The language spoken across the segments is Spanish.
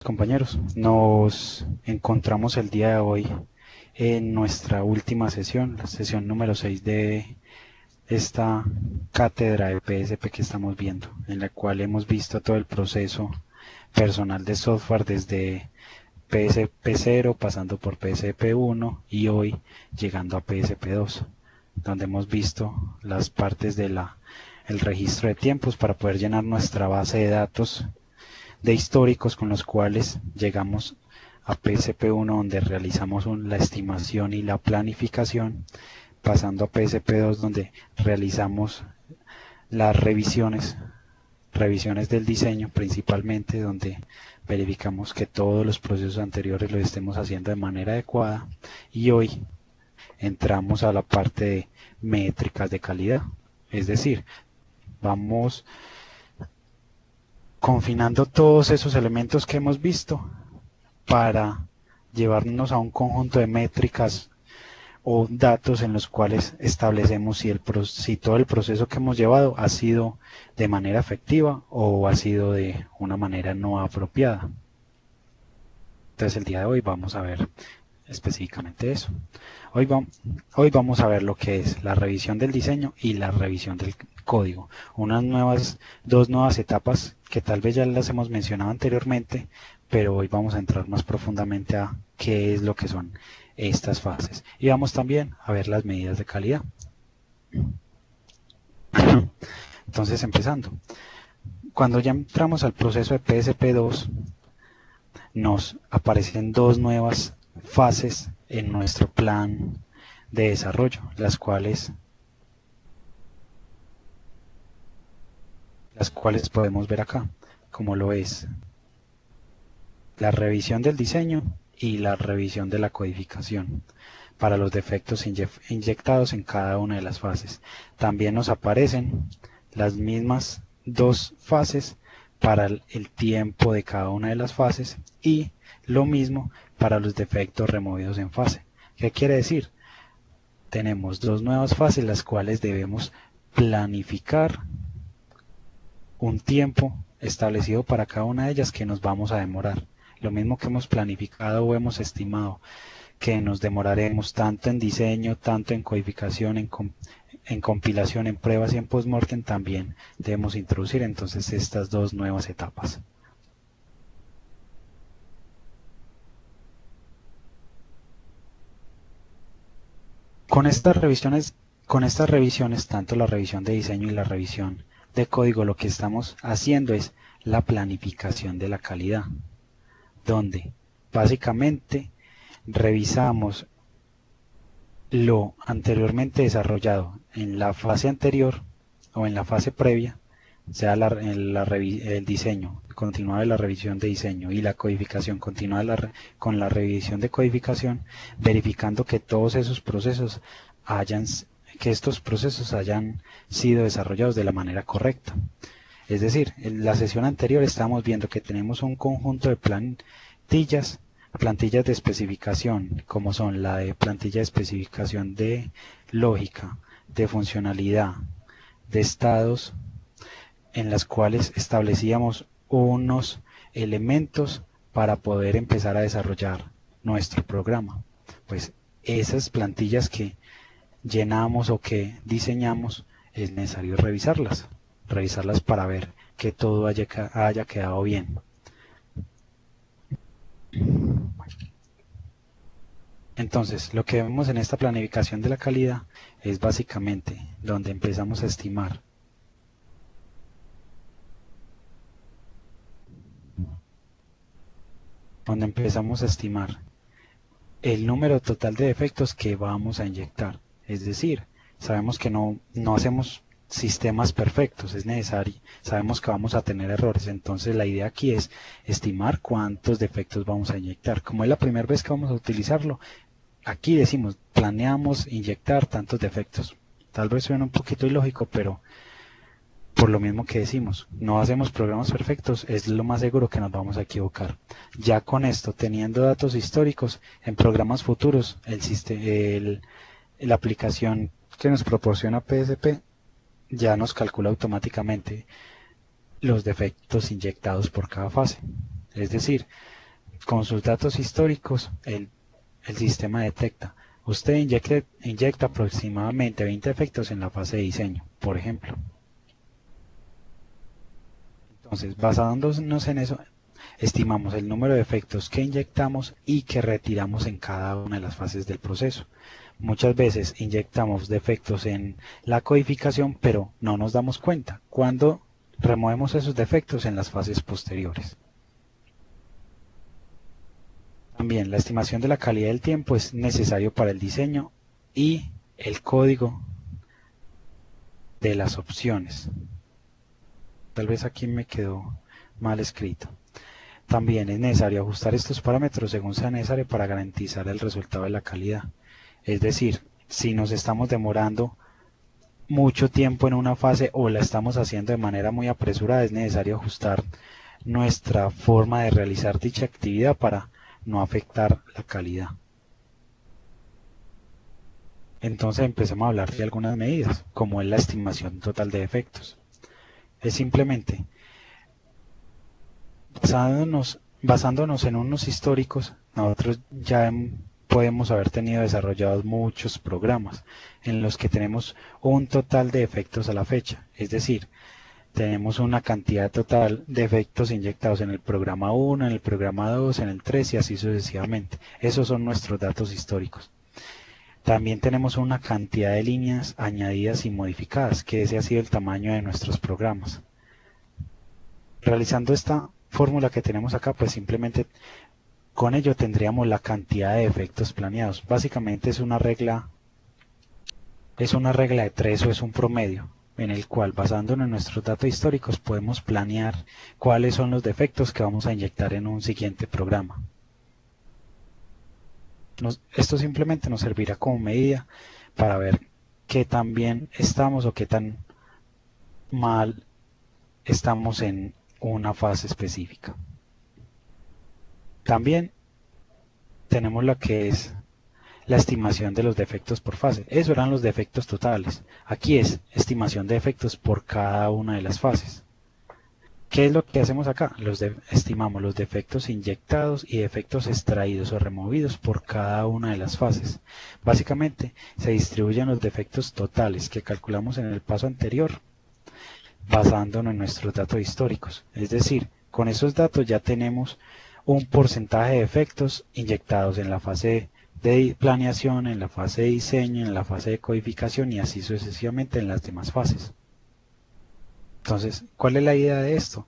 Compañeros, nos encontramos el día de hoy en nuestra última sesión, la sesión número 6 de esta cátedra de PSP que estamos viendo, en la cual hemos visto todo el proceso personal de software desde PSP 0 pasando por PSP 1 y hoy llegando a PSP 2, donde hemos visto las partes de el registro de tiempos para poder llenar nuestra base de datos de históricos con los cuales llegamos a PSP1, donde realizamos la estimación y la planificación, pasando a PSP2, donde realizamos las revisiones del diseño principalmente, donde verificamos que todos los procesos anteriores los estemos haciendo de manera adecuada, y hoy entramos a la parte de métricas de calidad, es decir, vamos confinando todos esos elementos que hemos visto para llevarnos a un conjunto de métricas o datos en los cuales establecemos si todo el proceso que hemos llevado ha sido de manera efectiva o ha sido de una manera no apropiada. Entonces el día de hoy vamos a ver específicamente eso. Hoy vamos a ver lo que es la revisión del diseño y la revisión del código. Dos nuevas etapas que tal vez ya las hemos mencionado anteriormente, pero hoy vamos a entrar más profundamente a qué es lo que son estas fases. Y vamos también a ver las medidas de calidad. Entonces, empezando. Cuando ya entramos al proceso de PSP2, nos aparecen dos nuevas fases en nuestro plan de desarrollo, las cuales podemos ver acá, como lo es la revisión del diseño y la revisión de la codificación para los defectos inyectados en cada una de las fases. También nos aparecen las mismas dos fases para el tiempo de cada una de las fases y lo mismo para los defectos removidos en fase. ¿Qué quiere decir? Tenemos dos nuevas fases las cuales debemos planificar un tiempo establecido para cada una de ellas que nos vamos a demorar. Lo mismo que hemos planificado o hemos estimado que nos demoraremos tanto en diseño, tanto en codificación, en compilación, en pruebas y en postmortem, también debemos introducir entonces estas dos nuevas etapas. Con estas revisiones, tanto la revisión de diseño y la revisión de código, lo que estamos haciendo es la planificación de la calidad, donde básicamente revisamos lo anteriormente desarrollado en la fase anterior o en la fase previa, sea el diseño continuado de la revisión de diseño y la codificación continuada con la revisión de codificación, verificando que todos esos procesos hayan sido desarrollados de la manera correcta. Es decir, en la sesión anterior estábamos viendo que tenemos un conjunto de plantillas de especificación, como son la de plantilla de especificación de lógica, de funcionalidad, de estados, en las cuales establecíamos unos elementos para poder empezar a desarrollar nuestro programa. Pues esas plantillas que llenamos o que diseñamos es necesario revisarlas para ver que todo haya quedado bien. Entonces, lo que vemos en esta planificación de la calidad es básicamente donde empezamos a estimar el número total de defectos que vamos a inyectar. Es decir, sabemos que no hacemos sistemas perfectos, es necesario, sabemos que vamos a tener errores, entonces la idea aquí es estimar cuántos defectos vamos a inyectar. Como es la primera vez que vamos a utilizarlo, aquí decimos, planeamos inyectar tantos defectos. Tal vez suena un poquito ilógico, pero por lo mismo que decimos, no hacemos programas perfectos, es lo más seguro que nos vamos a equivocar. Ya con esto, teniendo datos históricos, en programas futuros, la aplicación que nos proporciona PSP ya nos calcula automáticamente los defectos inyectados por cada fase. Es decir, con sus datos históricos, el sistema detecta. Usted inyecta aproximadamente 20 efectos en la fase de diseño, por ejemplo. Entonces, basándonos en eso, estimamos el número de efectos que inyectamos y que retiramos en cada una de las fases del proceso. Muchas veces inyectamos defectos en la codificación, pero no nos damos cuenta cuando removemos esos defectos en las fases posteriores. También la estimación de la calidad del tiempo es necesario para el diseño y el código de las opciones. Tal vez aquí me quedó mal escrito. También es necesario ajustar estos parámetros según sea necesario para garantizar el resultado de la calidad. Es decir, si nos estamos demorando mucho tiempo en una fase o la estamos haciendo de manera muy apresurada, es necesario ajustar nuestra forma de realizar dicha actividad para no afectar la calidad. Entonces empecemos a hablar de algunas medidas, como es la estimación total de efectos. Es simplemente basándonos en unos históricos, nosotros ya podemos haber tenido desarrollados muchos programas en los que tenemos un total de efectos a la fecha, es decir, tenemos una cantidad total de efectos inyectados en el programa 1, en el programa 2, en el 3 y así sucesivamente. Esos son nuestros datos históricos. También tenemos una cantidad de líneas añadidas y modificadas, que ese ha sido el tamaño de nuestros programas. Realizando esta fórmula que tenemos acá, pues simplemente con ello tendríamos la cantidad de efectos planeados. Básicamente es una regla de 3 o es un promedio, en el cual basándonos en nuestros datos históricos podemos planear cuáles son los defectos que vamos a inyectar en un siguiente programa. Esto simplemente nos servirá como medida para ver qué tan bien estamos o qué tan mal estamos en una fase específica. También tenemos lo que es la estimación de los defectos por fase. Eso eran los defectos totales. Aquí es estimación de defectos por cada una de las fases. ¿Qué es lo que hacemos acá? Estimamos los defectos inyectados y defectos extraídos o removidos por cada una de las fases. Básicamente se distribuyen los defectos totales que calculamos en el paso anterior basándonos en nuestros datos históricos. Es decir, con esos datos ya tenemos un porcentaje de defectos inyectados en la fase de planeación, en la fase de diseño, en la fase de codificación y así sucesivamente en las demás fases. Entonces, ¿cuál es la idea de esto?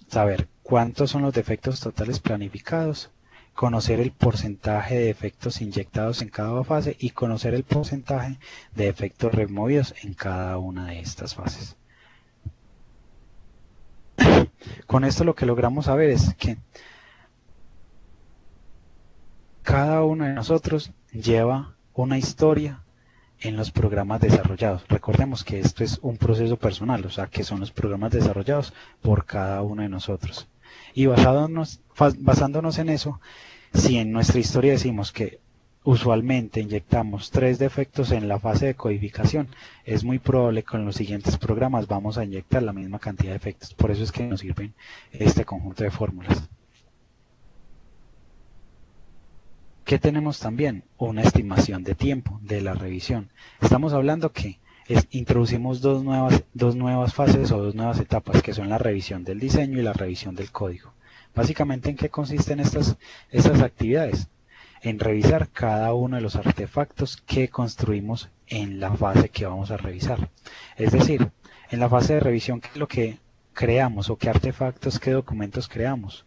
Saber cuántos son los defectos totales planificados, conocer el porcentaje de defectos inyectados en cada fase y conocer el porcentaje de defectos removidos en cada una de estas fases. Con esto lo que logramos saber es que cada uno de nosotros lleva una historia en los programas desarrollados. Recordemos que esto es un proceso personal, o sea, que son los programas desarrollados por cada uno de nosotros. Y basándonos en eso, si en nuestra historia decimos que usualmente inyectamos 3 defectos en la fase de codificación, es muy probable que en los siguientes programas vamos a inyectar la misma cantidad de efectos. Por eso es que nos sirven este conjunto de fórmulas. ¿Qué tenemos también? Una estimación de tiempo de la revisión. Estamos hablando que introducimos dos nuevas fases o dos nuevas etapas, que son la revisión del diseño y la revisión del código. Básicamente, ¿en qué consisten estas actividades? En revisar cada uno de los artefactos que construimos en la fase que vamos a revisar. Es decir, en la fase de revisión, ¿qué es lo que creamos o qué artefactos, qué documentos creamos?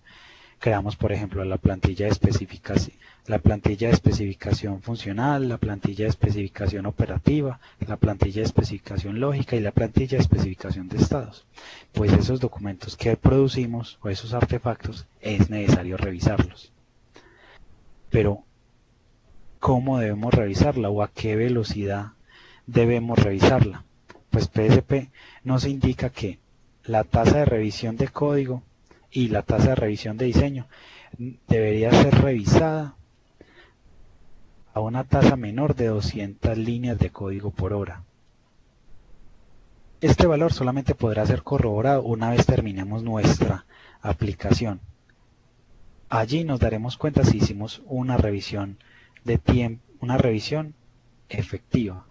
Creamos, por ejemplo, la plantilla de especificación funcional, la plantilla de especificación operativa, la plantilla de especificación lógica y la plantilla de especificación de estados. Pues esos documentos que producimos o esos artefactos es necesario revisarlos. Pero, ¿cómo debemos revisarla o a qué velocidad debemos revisarla? Pues PSP nos indica que la tasa de revisión de código y la tasa de revisión de diseño debería ser revisada a una tasa menor de 200 líneas de código por hora. Este valor solamente podrá ser corroborado una vez terminemos nuestra aplicación. Allí nos daremos cuenta si hicimos una revisión de tiempo, una revisión efectiva.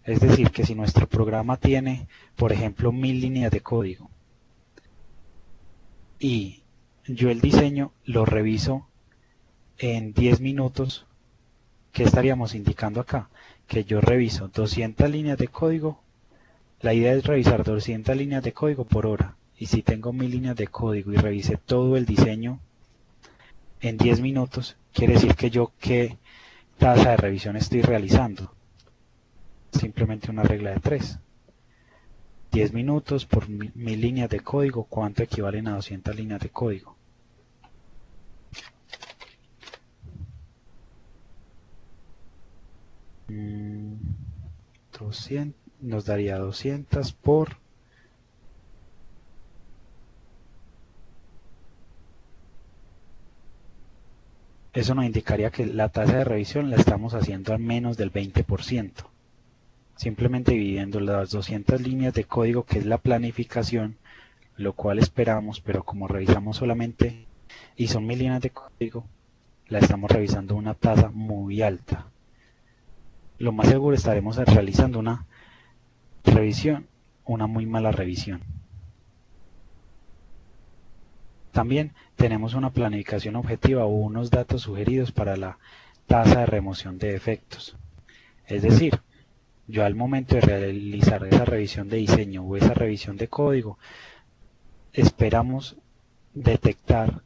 Es decir, que si nuestro programa tiene, por ejemplo, 1000 líneas de código y yo el diseño lo reviso en 10 minutos, ¿qué estaríamos indicando acá? Que yo reviso 200 líneas de código. La idea es revisar 200 líneas de código por hora. Y si tengo 1000 líneas de código y revise todo el diseño en 10 minutos, quiere decir que yo qué tasa de revisión estoy realizando. Simplemente una regla de 3. 10 minutos por 1000 líneas de código, ¿cuánto equivalen a 200 líneas de código? Mm, 200, nos daría 200 por... Eso nos indicaría que la tasa de revisión la estamos haciendo al menos del 20%. Simplemente dividiendo las 200 líneas de código, que es la planificación, lo cual esperamos, pero como revisamos solamente y son 1000 líneas de código, la estamos revisando a una tasa muy alta. Lo más seguro estaremos realizando una revisión, una muy mala revisión. También tenemos una planificación objetiva o unos datos sugeridos para la tasa de remoción de defectos. Es decir, yo al momento de realizar esa revisión de diseño o esa revisión de código, esperamos detectar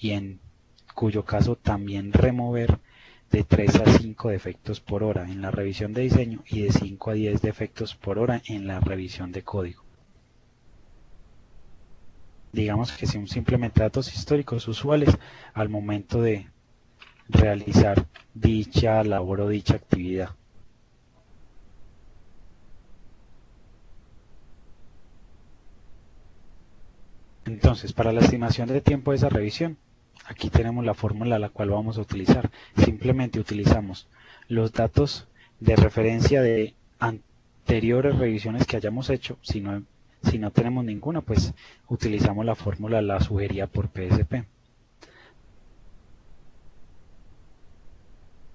y en cuyo caso también remover de 3 a 5 defectos por hora en la revisión de diseño y de 5 a 10 defectos por hora en la revisión de código. Digamos que son simplemente datos históricos usuales al momento de realizar dicha labor o dicha actividad. Entonces, para la estimación de tiempo de esa revisión, aquí tenemos la fórmula la cual vamos a utilizar. Simplemente utilizamos los datos de referencia de anteriores revisiones que hayamos hecho. Si no tenemos ninguna, pues utilizamos la fórmula la sugerida por PSP.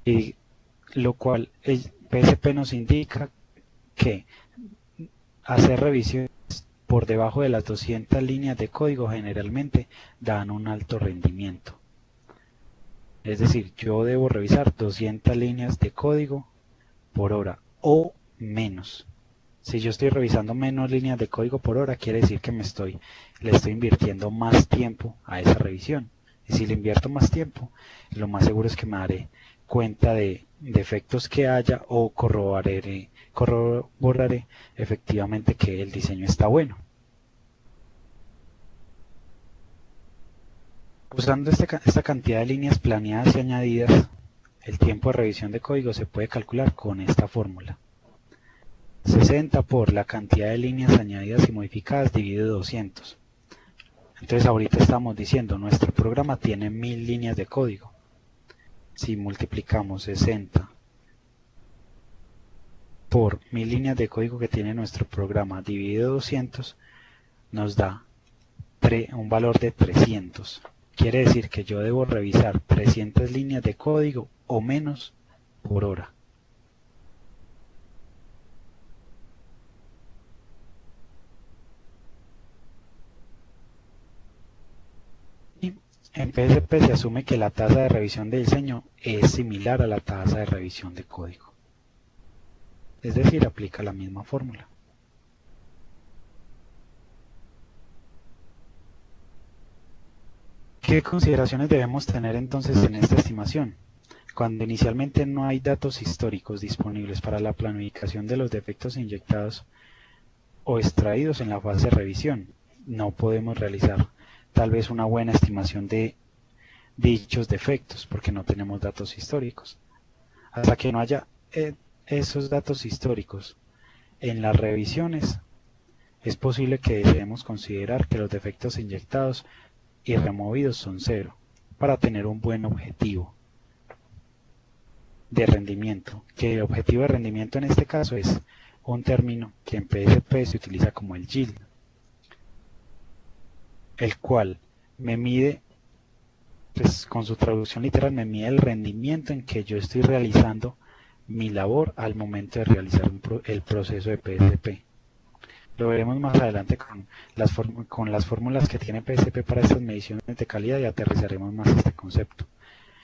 Y lo cual el PSP nos indica que hacer revisiones por debajo de las 200 líneas de código generalmente dan un alto rendimiento. Es decir, yo debo revisar 200 líneas de código por hora o menos. Si yo estoy revisando menos líneas de código por hora, quiere decir que le estoy invirtiendo más tiempo a esa revisión. Y si le invierto más tiempo, lo más seguro es que me daré cuenta de defectos que haya o corroboraré efectivamente que el diseño está bueno. Usando esta cantidad de líneas planeadas y añadidas, el tiempo de revisión de código se puede calcular con esta fórmula. 60 por la cantidad de líneas añadidas y modificadas dividido 200. Entonces ahorita estamos diciendo, nuestro programa tiene 1000 líneas de código. Si multiplicamos 60 por 1000 líneas de código que tiene nuestro programa dividido 200, nos da un valor de 300. Quiere decir que yo debo revisar 300 líneas de código o menos por hora. Y en PSP se asume que la tasa de revisión de diseño es similar a la tasa de revisión de código. Es decir, aplica la misma fórmula. ¿Qué consideraciones debemos tener entonces en esta estimación? Cuando inicialmente no hay datos históricos disponibles para la planificación de los defectos inyectados o extraídos en la fase de revisión, no podemos realizar tal vez una buena estimación de dichos defectos porque no tenemos datos históricos. Hasta que no haya esos datos históricos en las revisiones, es posible que debemos considerar que los defectos inyectados y removidos son 0 para tener un buen objetivo de rendimiento, que el objetivo de rendimiento en este caso es un término que en PSP se utiliza como el yield, el cual me mide pues con su traducción literal me mide el rendimiento en que yo estoy realizando mi labor al momento de realizar el proceso de PSP. Lo veremos más adelante con las fórmulas que tiene PSP para estas mediciones de calidad y aterrizaremos más este concepto.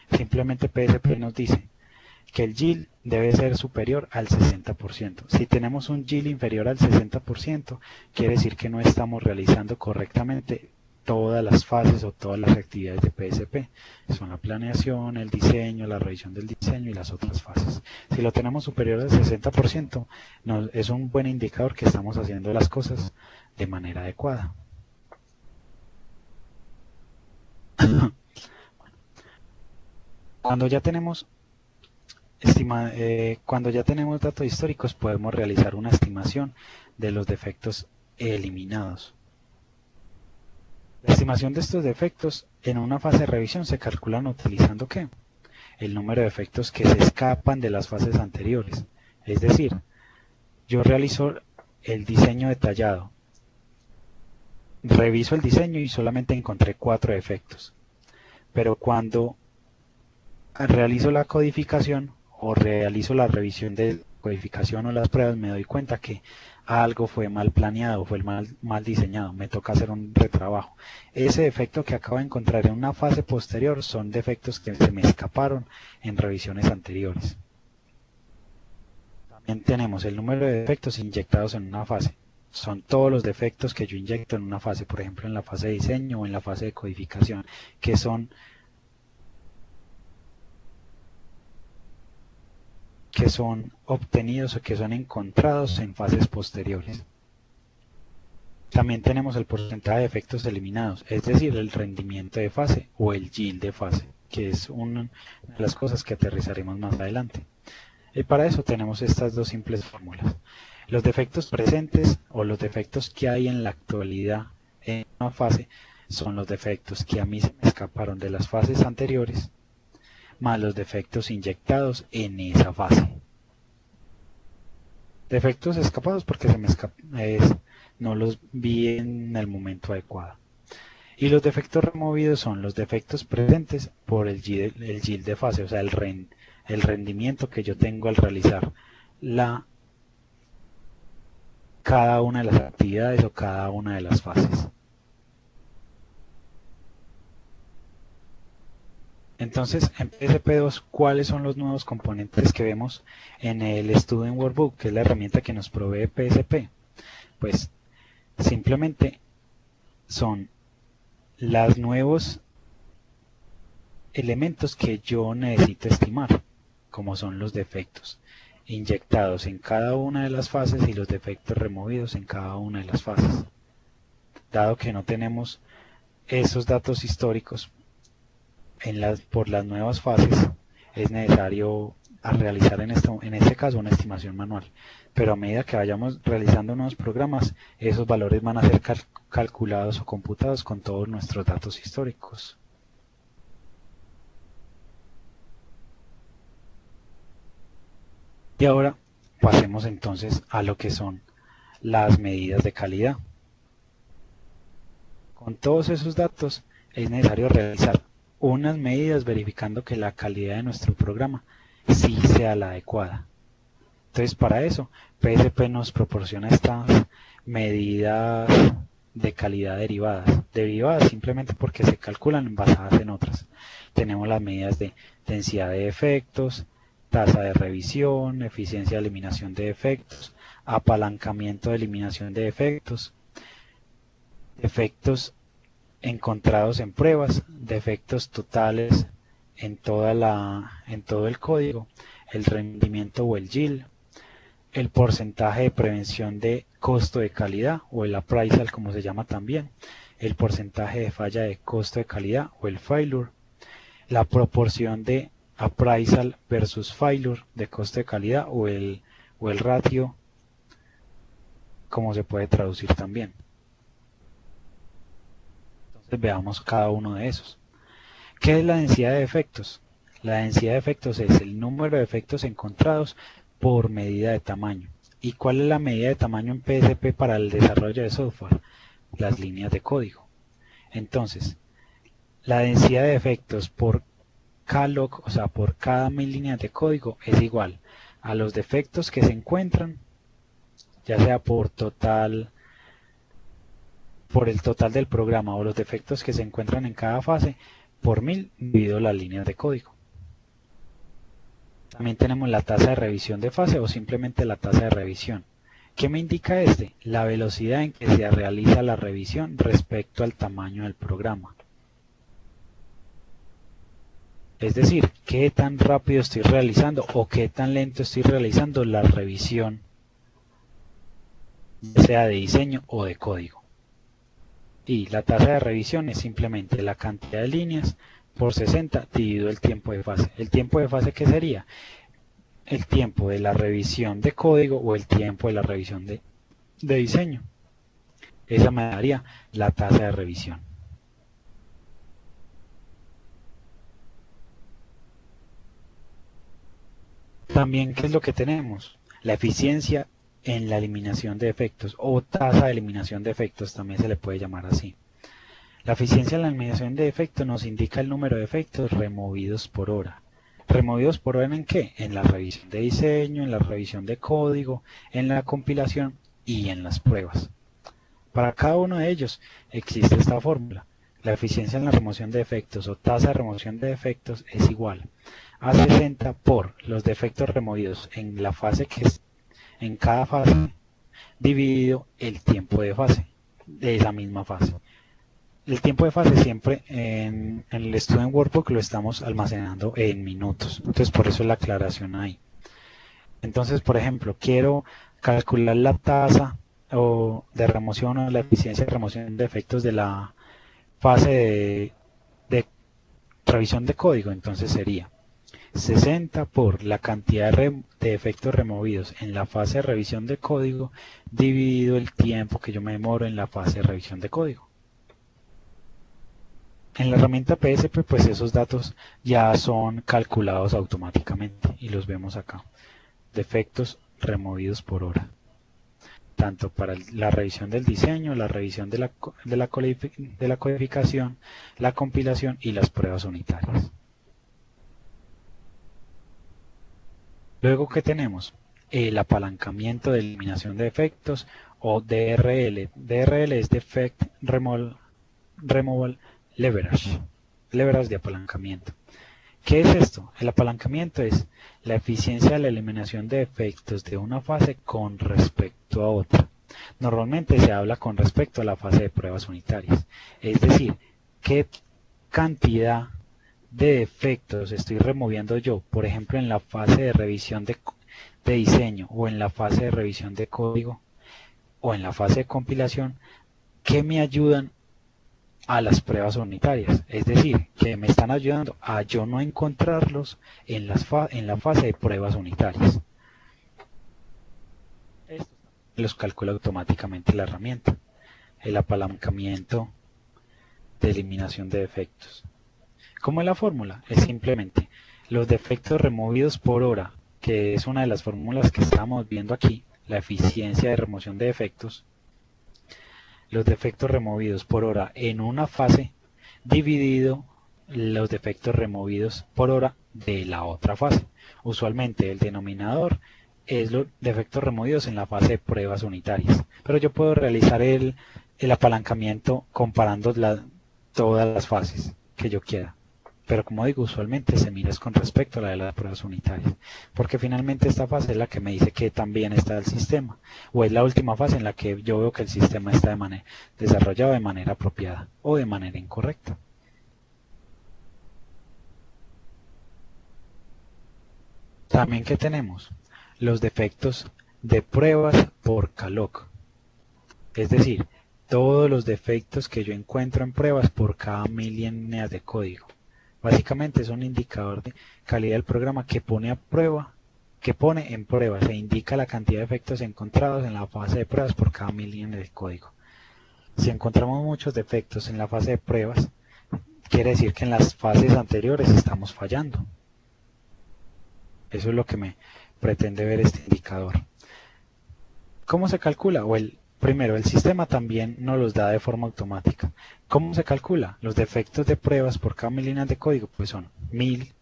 Simplemente PSP nos dice que el yield debe ser superior al 60%. Si tenemos un yield inferior al 60%, quiere decir que no estamos realizando correctamente todas las fases o todas las actividades de PSP. Son la planeación, el diseño, la revisión del diseño y las otras fases. Si lo tenemos superior al 60%, es un buen indicador que estamos haciendo las cosas de manera adecuada. Cuando ya tenemos datos históricos, podemos realizar una estimación de los defectos eliminados. La estimación de estos defectos en una fase de revisión se calculan utilizando ¿qué? El número de defectos que se escapan de las fases anteriores. Es decir, yo realizo el diseño detallado, reviso el diseño y solamente encontré 4 defectos. Pero cuando realizo la codificación o realizo la revisión de codificación o las pruebas, me doy cuenta que algo fue mal planeado, fue mal diseñado, me toca hacer un retrabajo. Ese defecto que acabo de encontrar en una fase posterior son defectos que se me escaparon en revisiones anteriores. También tenemos el número de defectos inyectados en una fase. Son todos los defectos que yo inyecto en una fase, por ejemplo en la fase de diseño o en la fase de codificación, que son obtenidos o que son encontrados en fases posteriores. También tenemos el porcentaje de efectos eliminados, es decir, el rendimiento de fase o el yield de fase, que es una de las cosas que aterrizaremos más adelante. Y para eso tenemos estas dos simples fórmulas. Los defectos presentes o los defectos que hay en la actualidad en una fase son los defectos que a mí se me escaparon de las fases anteriores, más los defectos inyectados en esa fase. Defectos escapados porque no los vi en el momento adecuado. Y los defectos removidos son los defectos presentes por el yield de fase, o sea, el rendimiento que yo tengo al realizar cada una de las actividades o cada una de las fases. Entonces, en PSP2, ¿cuáles son los nuevos componentes que vemos en el Student Workbook, que es la herramienta que nos provee PSP? Pues simplemente son los nuevos elementos que yo necesito estimar, como son los defectos inyectados en cada una de las fases y los defectos removidos en cada una de las fases. Dado que no tenemos esos datos históricos por las nuevas fases, es necesario realizar en este caso una estimación manual, pero a medida que vayamos realizando nuevos programas, esos valores van a ser calculados o computados con todos nuestros datos históricos. Y ahora pasemos entonces a lo que son las medidas de calidad. Con todos esos datos es necesario realizar unas medidas verificando que la calidad de nuestro programa sí sea la adecuada. Entonces, para eso, PSP nos proporciona estas medidas de calidad derivadas simplemente porque se calculan basadas en otras. Tenemos las medidas de densidad de defectos, tasa de revisión, eficiencia de eliminación de defectos, apalancamiento de eliminación de defectos, defectos encontrados en pruebas, defectos totales en todo el código, el rendimiento o el yield, el porcentaje de prevención de costo de calidad o el appraisal como se llama también, el porcentaje de falla de costo de calidad o el failure, la proporción de appraisal versus failure de costo de calidad o el ratio, como se puede traducir también. Entonces veamos cada uno de esos. ¿Qué es la densidad de defectos? La densidad de defectos es el número de defectos encontrados por medida de tamaño. ¿Y cuál es la medida de tamaño en PSP para el desarrollo de software? Las líneas de código. Entonces, La densidad de defectos por KLOC, o sea, por cada 1000 líneas de código, es igual a los defectos que se encuentran, ya sea por el total del programa o los defectos que se encuentran en cada fase, por 1000 dividido las líneas de código. También tenemos la tasa de revisión de fase o simplemente la tasa de revisión. ¿Qué me indica este? La velocidad en que se realiza la revisión respecto al tamaño del programa. Es decir, qué tan rápido estoy realizando o qué tan lento estoy realizando la revisión, ya sea de diseño o de código. Y la tasa de revisión es simplemente la cantidad de líneas por 60 dividido el tiempo de fase. ¿El tiempo de fase qué sería? El tiempo de la revisión de código o el tiempo de la revisión de diseño. Esa me daría la tasa de revisión. También, ¿qué es lo que tenemos? La eficiencia en la eliminación de defectos o tasa de eliminación de defectos, también se le puede llamar así. La eficiencia en la eliminación de defectos nos indica el número de defectos removidos por hora. ¿Removidos por hora en qué? En la revisión de diseño, en la revisión de código, en la compilación y en las pruebas. Para cada uno de ellos existe esta fórmula. La eficiencia en la remoción de defectos o tasa de remoción de defectos es igual a 60 por los defectos removidos en la fase que es en cada fase dividido el tiempo de fase de esa misma fase. El tiempo de fase siempre en el Student Workbook lo estamos almacenando en minutos, entonces por eso es la aclaración ahí. Entonces, por ejemplo, quiero calcular la tasa de remoción o la eficiencia de remoción de defectos de la fase de revisión de código, entonces sería 60 por la cantidad de defectos removidos en la fase de revisión de código dividido el tiempo que yo me demoro en la fase de revisión de código. En la herramienta PSP, pues esos datos ya son calculados automáticamente y los vemos acá. Defectos removidos por hora. Tanto para la revisión del diseño, la revisión de la codificación, la compilación y las pruebas unitarias. Luego, ¿qué tenemos? El apalancamiento de eliminación de defectos o DRL. DRL es Defect Removal Leverage. Leverage de apalancamiento. ¿Qué es esto? El apalancamiento es la eficiencia de la eliminación de defectos de una fase con respecto a otra. Normalmente se habla con respecto a la fase de pruebas unitarias. Es decir, qué cantidad de defectos estoy removiendo yo, por ejemplo, en la fase de revisión de diseño o en la fase de revisión de código o en la fase de compilación, que me ayudan a las pruebas unitarias, es decir, que me están ayudando a yo no encontrarlos en la fase de pruebas unitarias. Esto los calcula automáticamente la herramienta. El apalancamiento de eliminación de defectos. ¿Cómo es la fórmula? Es simplemente los defectos removidos por hora, que es una de las fórmulas que estamos viendo aquí, la eficiencia de remoción de defectos, los defectos removidos por hora en una fase dividido los defectos removidos por hora de la otra fase. Usualmente el denominador es los defectos removidos en la fase de pruebas unitarias, pero yo puedo realizar el apalancamiento comparando todas las fases que yo quiera. Pero como digo, usualmente se mira con respecto a la de las pruebas unitarias, porque finalmente esta fase es la que me dice que también está el sistema, o es la última fase en la que yo veo que el sistema está desarrollado de manera apropiada o de manera incorrecta. También, ¿qué tenemos? Los defectos de pruebas por KLOC, es decir, todos los defectos que yo encuentro en pruebas por cada 1000 líneas de código. Básicamente es un indicador de calidad del programa que pone en prueba, se indica la cantidad de defectos encontrados en la fase de pruebas por cada 1000 líneas de código. Si encontramos muchos defectos en la fase de pruebas, quiere decir que en las fases anteriores estamos fallando. Eso es lo que me pretende ver este indicador. ¿Cómo se calcula? Primero, el sistema también nos los da de forma automática. ¿Cómo se calcula? Los defectos de pruebas por cada 1000 líneas de código pues son 1000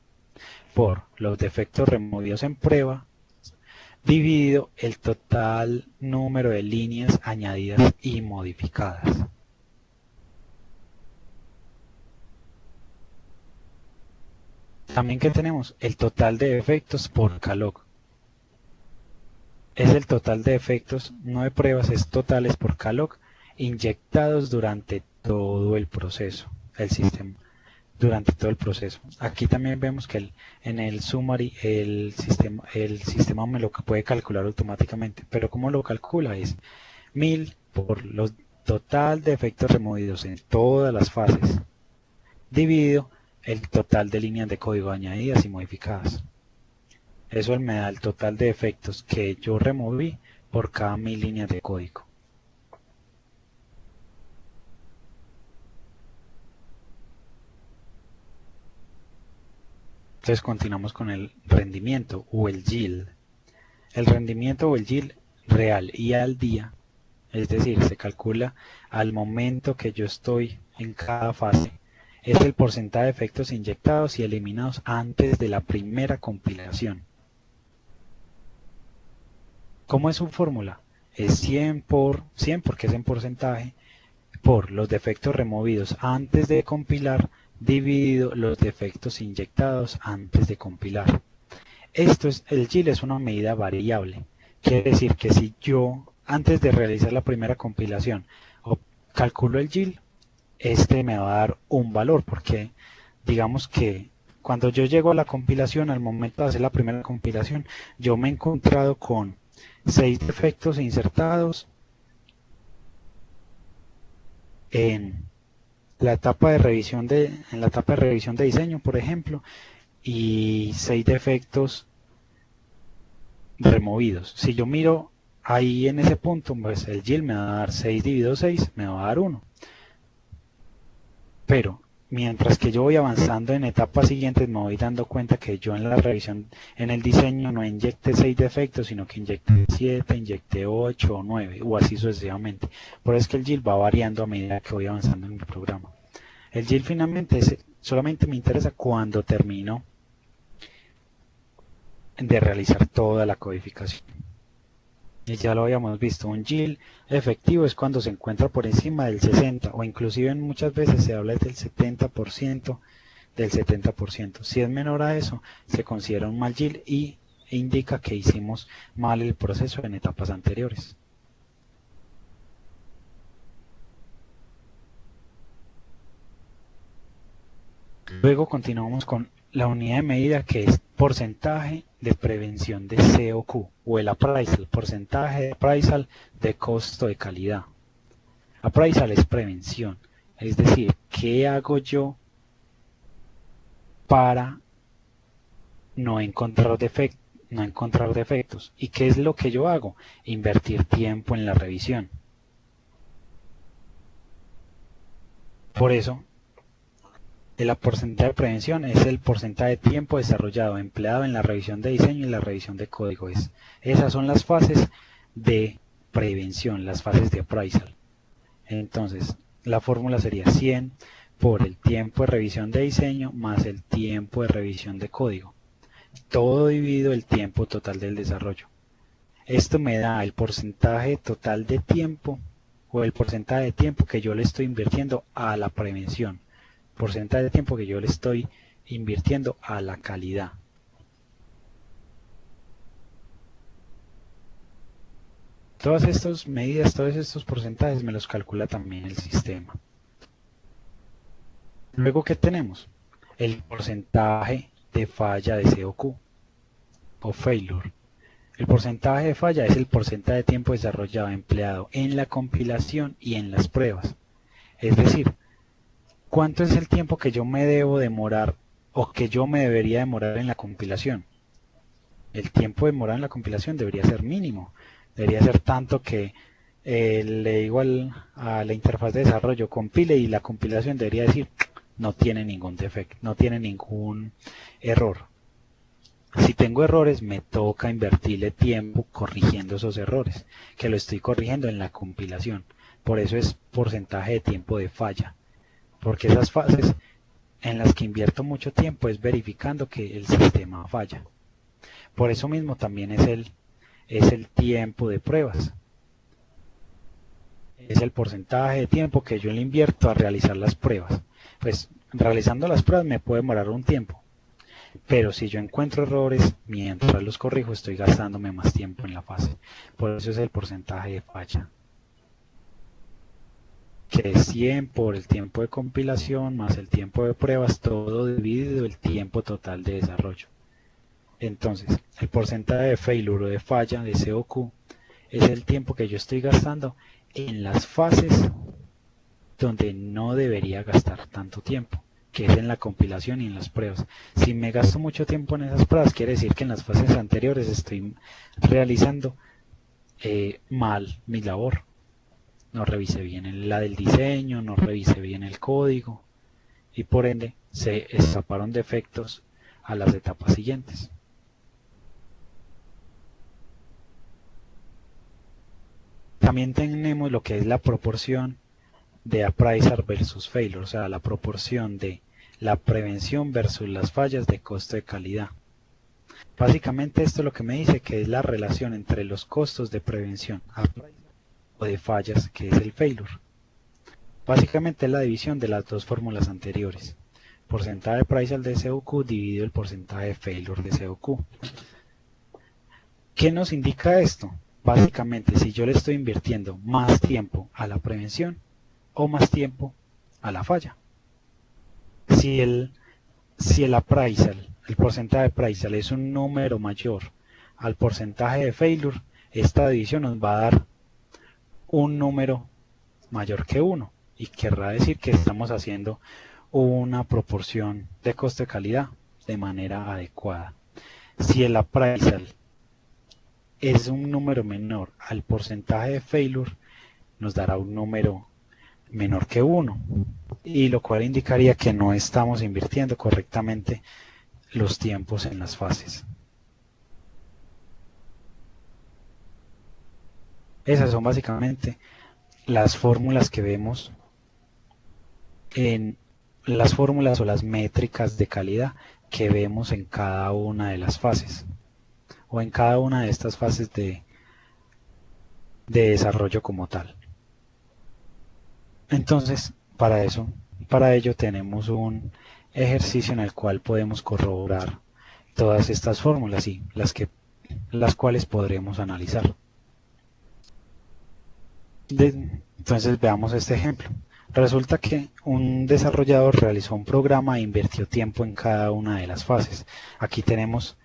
por los defectos removidos en prueba dividido el total número de líneas añadidas y modificadas. También que tenemos el total de defectos por calog. Es el total de defectos, no de pruebas, es totales por calog inyectados durante todo el proceso, el sistema, durante todo el proceso. Aquí también vemos que en el summary el sistema me lo puede calcular automáticamente, pero ¿cómo lo calcula? Es 1000 por los total de efectos removidos en todas las fases, dividido el total de líneas de código añadidas y modificadas. Eso me da el total de efectos que yo removí por cada 1000 líneas de código. Entonces continuamos con el rendimiento o el yield. El rendimiento o el yield real y al día, es decir, se calcula al momento que yo estoy en cada fase, es el porcentaje de efectos inyectados y eliminados antes de la primera compilación. ¿Cómo es su fórmula? Es 100 porque es en porcentaje, por los defectos removidos antes de compilar, dividido los defectos inyectados antes de compilar. El yield es una medida variable. Quiere decir que si yo, antes de realizar la primera compilación, calculo el yield, este me va a dar un valor, porque digamos que cuando yo llego a la compilación, al momento de hacer la primera compilación, yo me he encontrado con 6 defectos insertados en la etapa de revisión de diseño, por ejemplo, y 6 defectos removidos. Si yo miro ahí en ese punto, pues el yield me va a dar 6 dividido 6, me va a dar 1. Pero mientras que yo voy avanzando en etapas siguientes, me voy dando cuenta que yo en la revisión, en el diseño, no inyecté 6 defectos, sino que inyecté 7, inyecté 8 o 9, o así sucesivamente. Por eso es que el yield va variando a medida que voy avanzando en mi programa. El yield finalmente solamente me interesa cuando termino de realizar toda la codificación. Y ya lo habíamos visto, un yield efectivo es cuando se encuentra por encima del 60 o inclusive muchas veces se habla del 70%, del 70%. Si es menor a eso, se considera un mal yield y indica que hicimos mal el proceso en etapas anteriores. Luego continuamos con la unidad de medida que es porcentaje de prevención de COQ o el appraisal, porcentaje de appraisal de costo de calidad. Appraisal es prevención, es decir, ¿qué hago yo para no encontrar defectos? ¿Y qué es lo que yo hago? Invertir tiempo en la revisión. Por eso, el porcentaje de prevención es el porcentaje de tiempo desarrollado, empleado en la revisión de diseño y la revisión de código. Esas son las fases de prevención, las fases de appraisal. Entonces, la fórmula sería 100 por el tiempo de revisión de diseño más el tiempo de revisión de código. Todo dividido el tiempo total del desarrollo. Esto me da el porcentaje total de tiempo o el porcentaje de tiempo que yo le estoy invirtiendo a la prevención. Porcentaje de tiempo que yo le estoy invirtiendo a la calidad. Todas estas medidas, todos estos porcentajes me los calcula también el sistema. Luego, ¿qué tenemos? El porcentaje de falla de COQ o failure. El porcentaje de falla es el porcentaje de tiempo desarrollado empleado en la compilación y en las pruebas. Es decir, ¿cuánto es el tiempo que yo me debo demorar o que yo me debería demorar en la compilación? El tiempo demorado en la compilación debería ser mínimo. Debería ser tanto que le digo a la interfaz de desarrollo compile y la compilación debería decir no tiene ningún defecto, no tiene ningún error. Si tengo errores, me toca invertirle tiempo corrigiendo esos errores, que lo estoy corrigiendo en la compilación. Por eso es porcentaje de tiempo de falla, porque esas fases en las que invierto mucho tiempo es verificando que el sistema falla. Por eso mismo también es el tiempo de pruebas. Es el porcentaje de tiempo que yo le invierto a realizar las pruebas. Pues realizando las pruebas me puede demorar un tiempo, pero si yo encuentro errores mientras los corrijo, estoy gastándome más tiempo en la fase. Por eso es el porcentaje de falla, que es 100 por el tiempo de compilación más el tiempo de pruebas, todo dividido el tiempo total de desarrollo. Entonces, el porcentaje de failure o de falla de COQ es el tiempo que yo estoy gastando en las fases donde no debería gastar tanto tiempo, que es en la compilación y en las pruebas. Si me gasto mucho tiempo en esas pruebas, quiere decir que en las fases anteriores estoy realizando mal mi labor. No revisé bien la del diseño, no revisé bien el código y por ende se escaparon defectos a las etapas siguientes. También tenemos lo que es la proporción de appraisal versus failure, o sea, la proporción de la prevención versus las fallas de costo de calidad. Básicamente esto es lo que me dice que es la relación entre los costos de prevención o de fallas, que es el failure. Básicamente es la división de las dos fórmulas anteriores. Porcentaje de appraisal de COQ dividido el porcentaje de failure de COQ. ¿Qué nos indica esto? Básicamente, si yo le estoy invirtiendo más tiempo a la prevención o más tiempo a la falla. Si el appraisal, el porcentaje de appraisal es un número mayor al porcentaje de failure, esta división nos va a dar un número mayor que 1 y querrá decir que estamos haciendo una proporción de costo de calidad de manera adecuada. Si el appraisal es un número menor al porcentaje de failure, nos dará un número menor que 1, y lo cual indicaría que no estamos invirtiendo correctamente los tiempos en las fases. Esas son básicamente las fórmulas que vemos en las fórmulas o las métricas de calidad que vemos en cada una de las fases o en cada una de estas fases de desarrollo como tal. Entonces, para ello tenemos un ejercicio en el cual podemos corroborar todas estas fórmulas y las cuales podremos analizar. Entonces veamos este ejemplo. Resulta que un desarrollador realizó un programa e invirtió tiempo en cada una de las fases. Aquí tenemos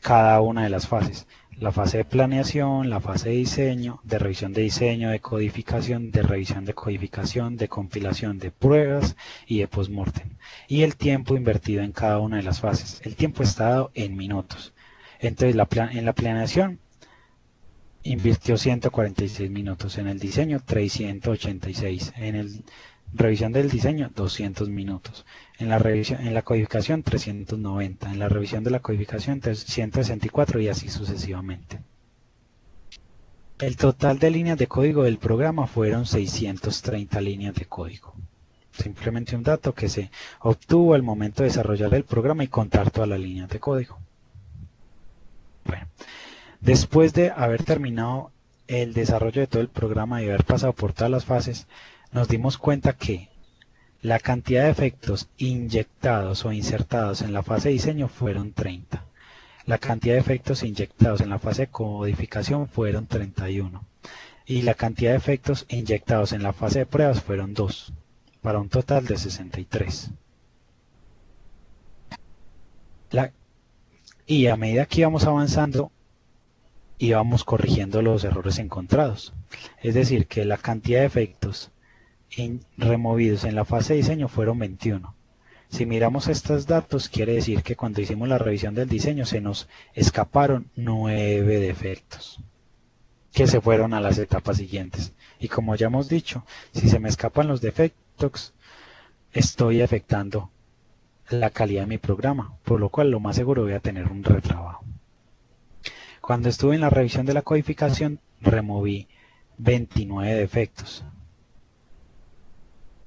cada una de las fases. La fase de planeación, la fase de diseño, de revisión de diseño, de codificación, de revisión de codificación, de compilación de pruebas y de postmortem. Y el tiempo invertido en cada una de las fases. El tiempo está dado en minutos. Entonces en la planeación invirtió 146 minutos, en el diseño 386, en el revisión del diseño 200 minutos, en la codificación 390, en la revisión de la codificación 164 y así sucesivamente. El total de líneas de código del programa fueron 630 líneas de código. Simplemente un dato que se obtuvo al momento de desarrollar el programa y contar todas las líneas de código. Bueno, después de haber terminado el desarrollo de todo el programa y haber pasado por todas las fases, nos dimos cuenta que la cantidad de efectos inyectados o insertados en la fase de diseño fueron 30. La cantidad de efectos inyectados en la fase de codificación fueron 31. Y la cantidad de efectos inyectados en la fase de pruebas fueron 2, para un total de 63. Y a medida que íbamos avanzando, íbamos corrigiendo los errores encontrados. Es decir, que la cantidad de efectos removidos en la fase de diseño fueron 21. Si miramos estos datos, quiere decir que cuando hicimos la revisión del diseño se nos escaparon 9 defectos que se fueron a las etapas siguientes. Y como ya hemos dicho, si se me escapan los defectos, estoy afectando la calidad de mi programa, por lo cual lo más seguro voy a tener un retrabajo. Cuando estuve en la revisión de la codificación, removí 29 defectos.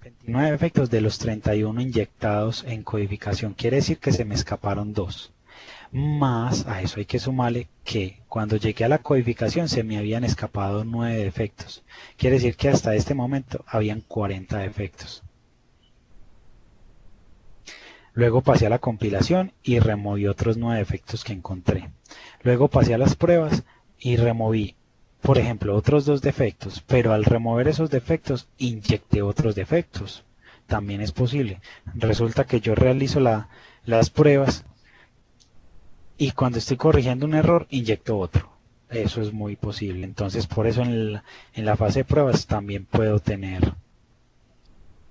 29 defectos de los 31 inyectados en codificación, quiere decir que se me escaparon 2. Más a eso hay que sumarle que cuando llegué a la codificación se me habían escapado 9 defectos. Quiere decir que hasta este momento habían 40 defectos. Luego pasé a la compilación y removí otros 9 defectos que encontré. Luego pasé a las pruebas y removí, por ejemplo, otros 2 defectos, pero al remover esos defectos inyecté otros defectos. También es posible. Resulta que yo realizo las pruebas y cuando estoy corrigiendo un error inyecto otro. Eso es muy posible. Entonces por eso en la fase de pruebas también puedo tener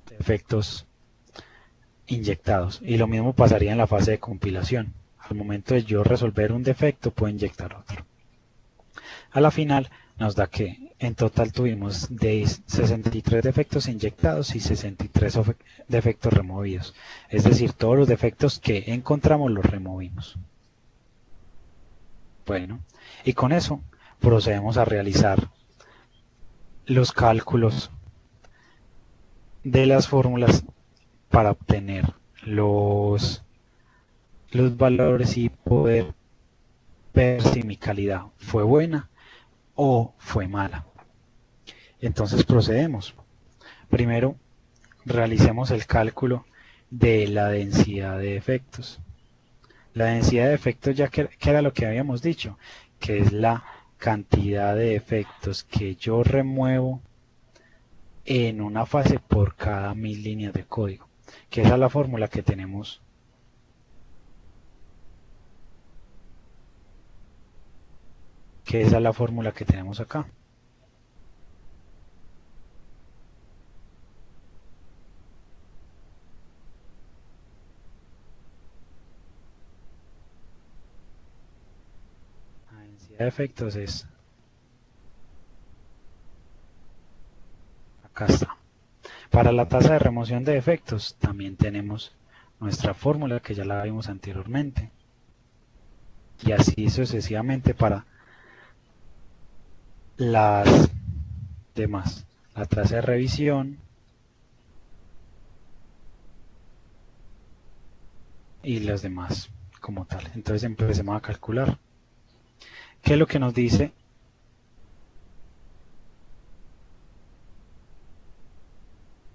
defectos inyectados. Y lo mismo pasaría en la fase de compilación. Al momento de yo resolver un defecto puedo inyectar otro. A la final nos da que en total tuvimos de 63 defectos inyectados y 63 defectos removidos. Es decir, todos los defectos que encontramos los removimos. Bueno, y con eso procedemos a realizar los cálculos de las fórmulas para obtener los valores y poder ver si mi calidad fue buena o fue mala. Entonces procedemos. Primero realicemos el cálculo de la densidad de efectos. La densidad de efectos ya que era lo que habíamos dicho, que es la cantidad de efectos que yo remuevo en una fase por cada 1000 líneas de código, que esa es la fórmula que tenemos. Esa es la fórmula que tenemos acá. La densidad de efectos es, acá está. Para la tasa de remoción de efectos también tenemos nuestra fórmula que ya la vimos anteriormente. Y así sucesivamente para las demás. La tasa de revisión y las demás como tal. Entonces empecemos a calcular. ¿Qué es lo que nos dice?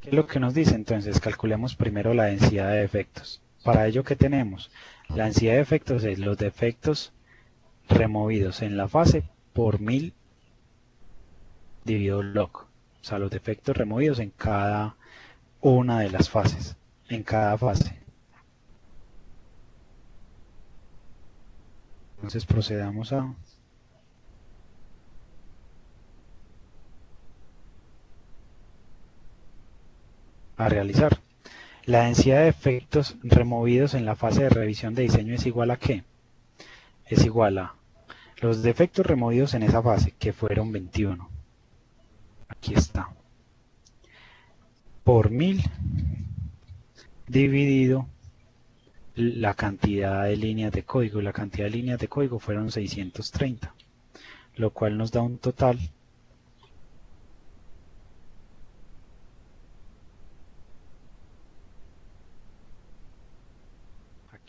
¿Qué es lo que nos dice? Entonces calculemos primero la densidad de defectos. Para ello, ¿qué tenemos? La densidad de defectos es los defectos removidos en la fase por 1000 dividido log. O sea, los defectos removidos en cada una de las fases. En cada fase. Entonces procedamos a realizar. La densidad de efectos removidos en la fase de revisión de diseño es igual a ¿qué? Es igual a los defectos removidos en esa fase, que fueron 21. Aquí está. Por 1000 dividido la cantidad de líneas de código. La cantidad de líneas de código fueron 630, lo cual nos da un total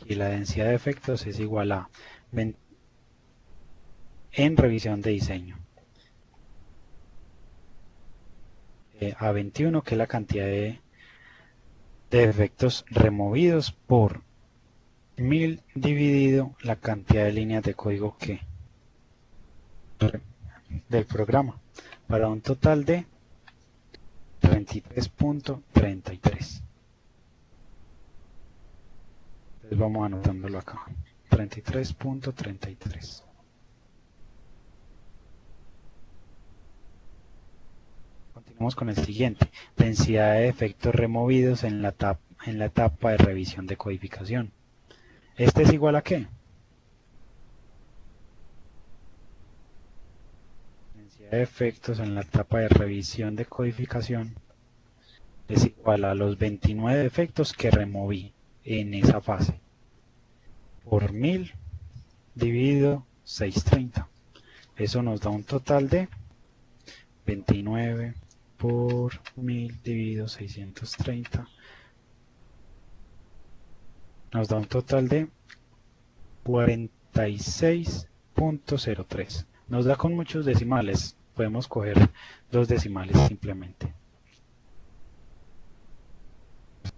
y la densidad de efectos es igual a en revisión de diseño a 21, que es la cantidad de efectos removidos, por 1000 dividido la cantidad de líneas de código que del programa, para un total de 33.33. Entonces vamos anotándolo acá, 33.33. Continuamos con el siguiente, densidad de efectos removidos en la etapa de revisión de codificación. ¿Este es igual a qué? Densidad de efectos en la etapa de revisión de codificación es igual a los 29 defectos que removí en esa fase por 1000 dividido 630. Eso nos da un total de 29 por 1000 dividido 630. Nos da un total de 46.03. Nos da con muchos decimales. Podemos coger dos decimales simplemente. 46.03.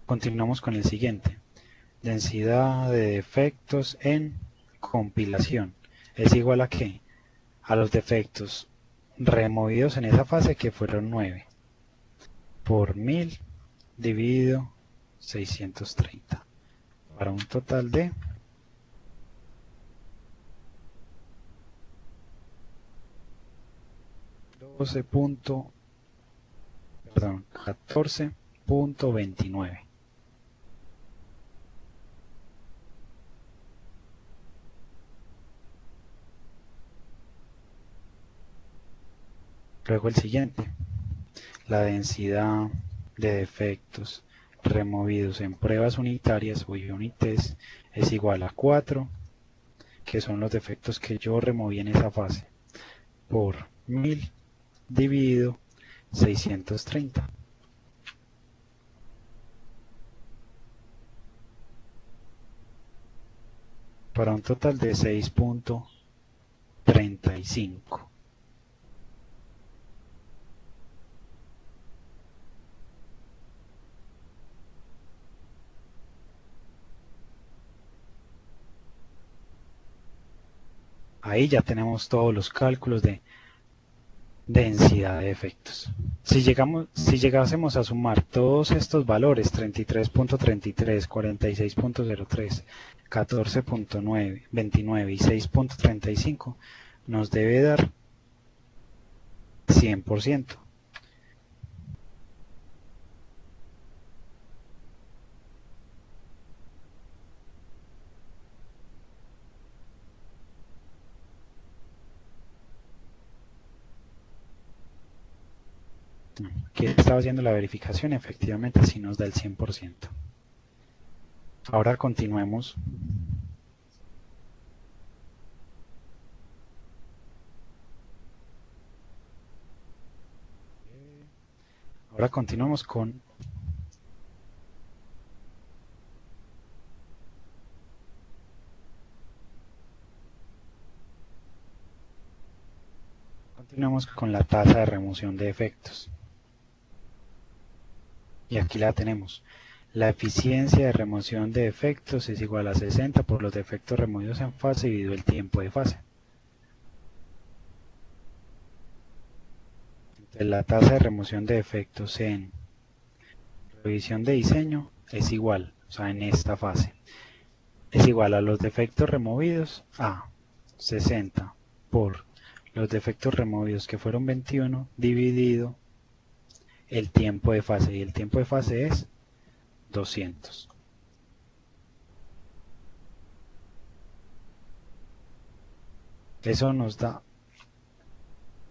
Continuamos con el siguiente. Densidad de defectos en compilación es igual a ¿qué? A los defectos removidos en esa fase, que fueron 9 por 1000 dividido 630 para un total de 14.29. Luego el siguiente, la densidad de defectos removidos en pruebas unitarias o unit test es igual a 4, que son los defectos que yo removí en esa fase, por 1000 dividido 630. Para un total de 6.35. Ahí ya tenemos todos los cálculos de densidad de defectos. Si llegásemos a sumar todos estos valores, 33.33, 46.03, 14.9, 29 y 6.35, nos debe dar 100%. Que estaba haciendo la verificación, efectivamente sí nos da el 100%. Ahora continuemos. Ahora continuamos con la tasa de remoción de defectos. Y aquí la tenemos. La eficiencia de remoción de defectos es igual a 60 por los defectos removidos en fase dividido el tiempo de fase. Entonces, la tasa de remoción de defectos en revisión de diseño es igual, o sea, en esta fase, es igual a los defectos removidos a 60 por los defectos removidos, que fueron 21, dividido el tiempo de fase, y el tiempo de fase es 200. Eso nos da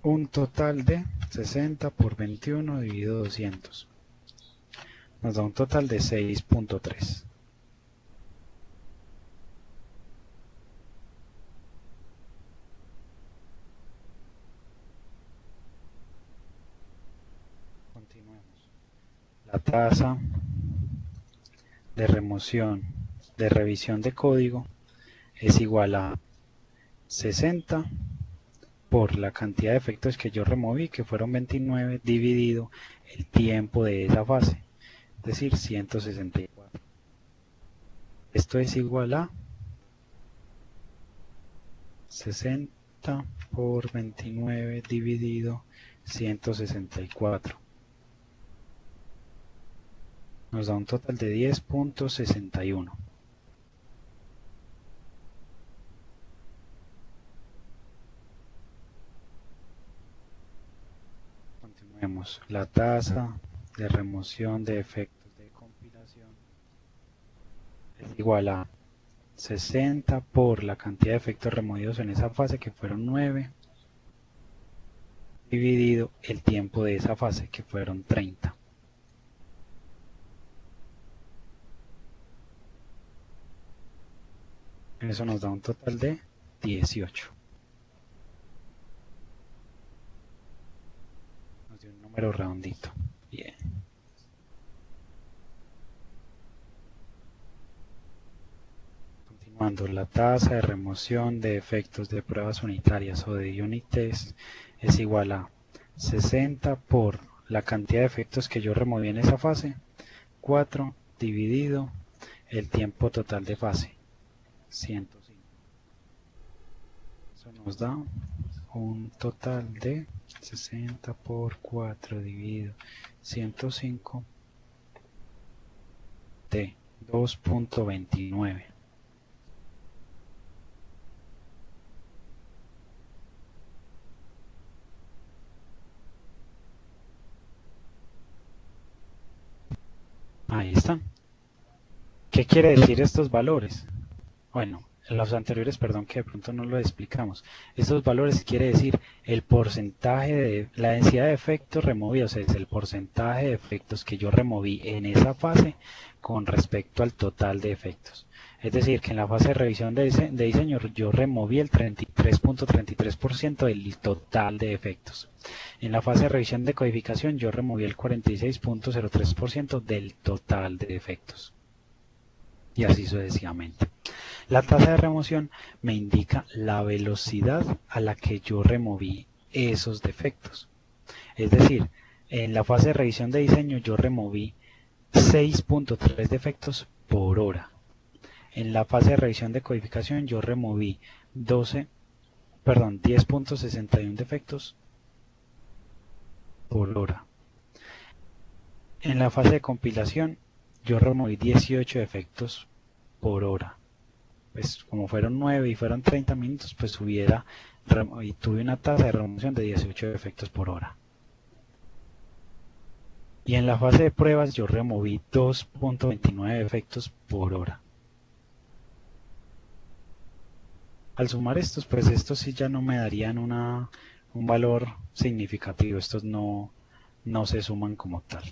un total de 60 por 21 dividido 200. Nos da un total de 6.3. Continuemos. La tasa de remoción de revisión de código es igual a 60 por la cantidad de efectos que yo removí, que fueron 29, dividido el tiempo de esa fase, es decir, 164. Esto es igual a 60 por 29 dividido 164. Nos da un total de 10.61. Continuemos. La tasa de remoción de efectos de compilación es igual a 60 por la cantidad de efectos removidos en esa fase, que fueron 9, dividido el tiempo de esa fase, que fueron 30. Eso nos da un total de 18. Nos dio un número redondito. Bien. Continuando, la tasa de remoción de efectos de pruebas unitarias o de unit test es igual a 60 por la cantidad de efectos que yo removí en esa fase, 4 dividido el tiempo total de fase, 105. Eso nos da un total de 60 por 4 dividido 105 de 2.29. Ahí están. ¿Qué quiere decir estos valores? Bueno, en los anteriores, perdón, que de pronto no lo explicamos. Estos valores quiere decir el porcentaje de la densidad de efectos removidos, es el porcentaje de efectos que yo removí en esa fase con respecto al total de efectos. Es decir, que en la fase de revisión de diseño yo removí el 33.33% del total de efectos. En la fase de revisión de codificación yo removí el 46.03% del total de efectos. Y así sucesivamente. La tasa de remoción me indica la velocidad a la que yo removí esos defectos. Es decir, en la fase de revisión de diseño yo removí 6.3 defectos por hora. En la fase de revisión de codificación yo removí 10.61 defectos por hora. En la fase de compilación yo removí 18 defectos por hora. Pues como fueron 9 y fueron 30 minutos, pues tuve una tasa de remoción de 18 defectos por hora. Y en la fase de pruebas yo removí 2.29 defectos por hora. Al sumar estos, pues estos sí ya no me darían un valor significativo, estos no se suman como tal.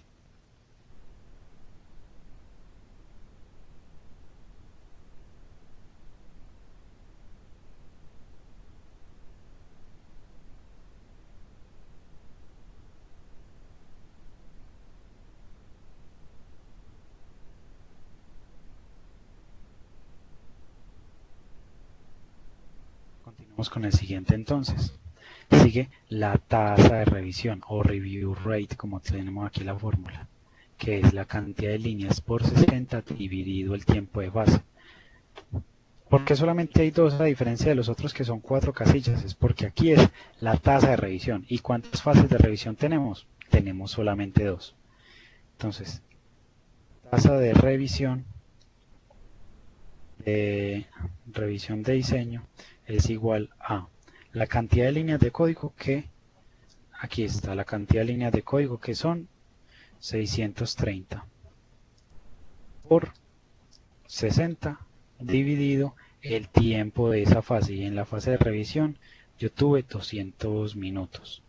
Continuamos con el siguiente entonces. Sigue la tasa de revisión o review rate, como tenemos aquí la fórmula, que es la cantidad de líneas por 60 dividido el tiempo de fase. ¿Por qué solamente hay dos a diferencia de los otros que son 4 casillas? Es porque aquí es la tasa de revisión. ¿Y cuántas fases de revisión tenemos? Tenemos solamente 2. Entonces, tasa de revisión de diseño es igual a la cantidad de líneas de código que, aquí está la cantidad de líneas de código que son 630 por 60 dividido el tiempo de esa fase. Y en la fase de revisión yo tuve 200 minutos.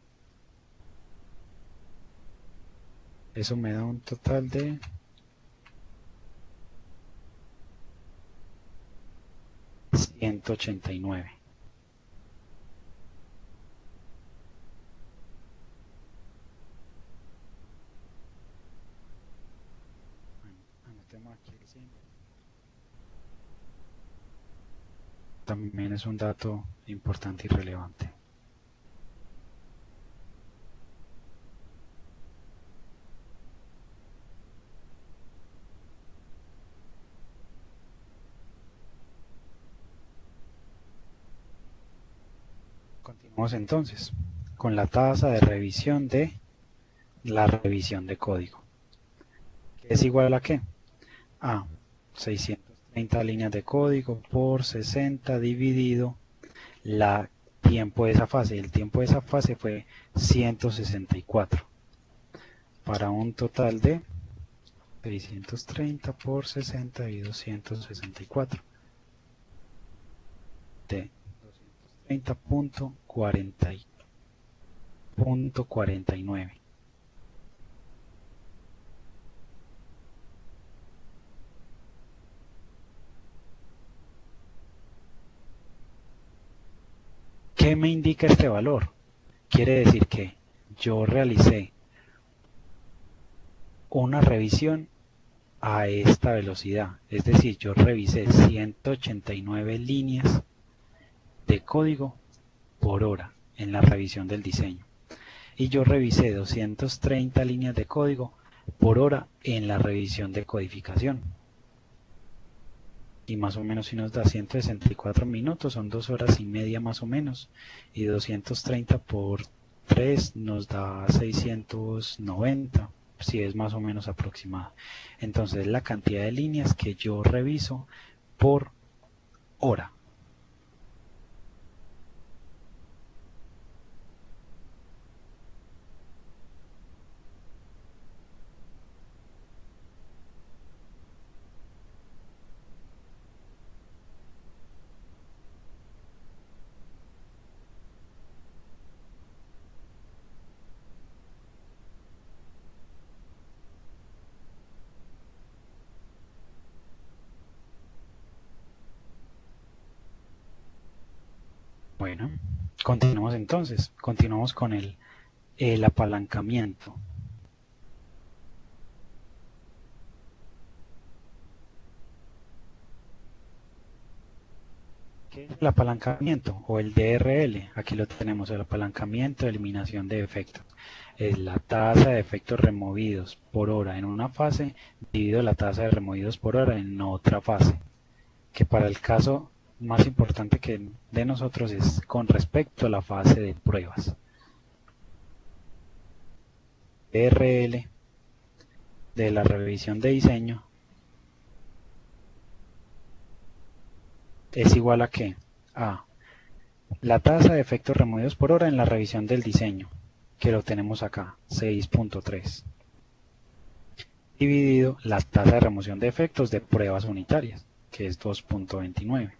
Eso me da un total de 189. Bueno, anotemos aquí el 100. También es un dato importante y relevante. Continuamos entonces con la tasa de revisión de la revisión de código. ¿Qué es igual a qué? A 630 líneas de código por 60 dividido el tiempo de esa fase. El tiempo de esa fase fue 164 para un total de 630 por 60 y 264 de 230.40 10.49. ¿Qué me indica este valor? Quiere decir que yo realicé una revisión a esta velocidad, es decir, yo revisé 189 líneas de código por hora en la revisión del diseño y yo revisé 230 líneas de código por hora en la revisión de codificación. Y más o menos si nos da 164 minutos, son 2 horas y media más o menos, y 230 por 3 nos da 690, si es más o menos aproximado. Entonces la cantidad de líneas que yo reviso por hora. Bueno, continuamos entonces, continuamos con el apalancamiento. ¿Qué es el apalancamiento o el DRL? Aquí lo tenemos, el apalancamiento de eliminación de efectos. Es la tasa de efectos removidos por hora en una fase dividido la tasa de removidos por hora en otra fase, que para el caso más importante que de nosotros es con respecto a la fase de pruebas. DRL de la revisión de diseño es igual a ¿qué? A la tasa de efectos removidos por hora en la revisión del diseño, que lo tenemos acá, 6.3, dividido la tasa de remoción de efectos de pruebas unitarias, que es 2.29.